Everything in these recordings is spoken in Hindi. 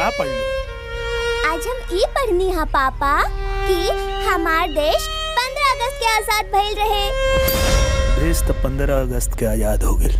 का पढ़ लो? आज हम ई पढ़नी है पापा कि हमार देश 15 अगस्त के आजाद भइल रहे। देश तो 15 अगस्त के आजाद हो गए,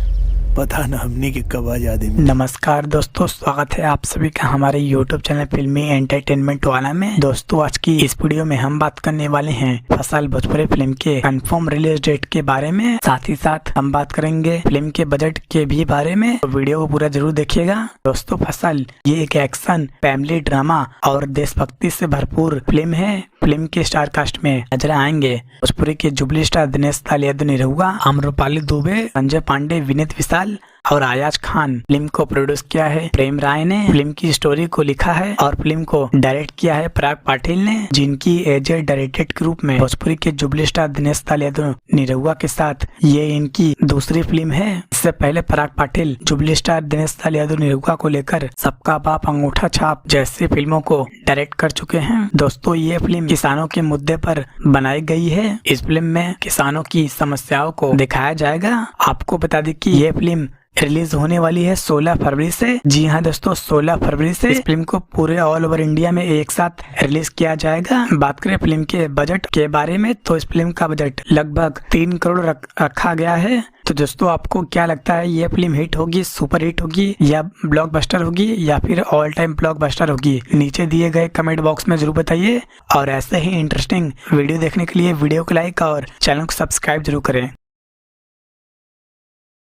पता न हमनी के कब आजादी मिली। नमस्कार दोस्तों, स्वागत है आप सभी का हमारे YouTube चैनल फिल्मी एंटरटेनमेंट वाला में। दोस्तों आज की इस वीडियो में हम बात करने वाले हैं फसल भोजपुरी फिल्म के कंफर्म रिलीज डेट के बारे में। साथ ही साथ हम बात करेंगे फिल्म के बजट के भी बारे में, तो वीडियो को पूरा जरूर देखिएगा। दोस्तों फसल ये एक एक्शन, फैमिली ड्रामा और देशभक्ति से भरपूर फिल्म है। फिल्म के स्टार कास्ट में नजर आएंगे भोजपुरी के जुबली स्टार दिनेश दाल, यादव निरहुआ, आम्रपाली दुबे, संजय पांडे, विनीत विशाल और आयाज खान। फिल्म को प्रोड्यूस किया है प्रेम राय ने। फिल्म की स्टोरी को लिखा है और फिल्म को डायरेक्ट किया है पराग पाटिल ने, जिनकी एज ए डायरेक्टर के रूप में भोजपुरी के जुबली स्टार दिनेश दाल, यादव निरहुआ के साथ ये इनकी दूसरी फिल्म है। इससे पहले पराग पाटिल जुबली स्टार दिनेश दाल, यादव निरहुआ को लेकर सबका बाप, अंगूठा छाप जैसी फिल्मों को डायरेक्ट कर चुके हैं। दोस्तों ये फिल्म किसानों के मुद्दे पर बनाई गई है। इस फिल्म में किसानों की समस्याओं को दिखाया जाएगा। आपको बता दें कि ये फिल्म रिलीज होने वाली है 16 फरवरी से। जी हाँ दोस्तों, 16 फरवरी से इस फिल्म को पूरे ऑल ओवर इंडिया में एक साथ रिलीज किया जाएगा। बात करें फिल्म के बजट के बारे में तो इस फिल्म का बजट लगभग 3 करोड़ रखा गया है। तो दोस्तों आपको क्या लगता है, ये फिल्म हिट होगी, सुपर हिट होगी या ब्लॉकबस्टर होगी या फिर ऑल टाइम ब्लॉकबस्टर होगी? नीचे दिए गए कमेंट बॉक्स में जरूर बताइए। और ऐसे ही इंटरेस्टिंग वीडियो देखने के लिए वीडियो को लाइक और चैनल को सब्सक्राइब जरूर करें।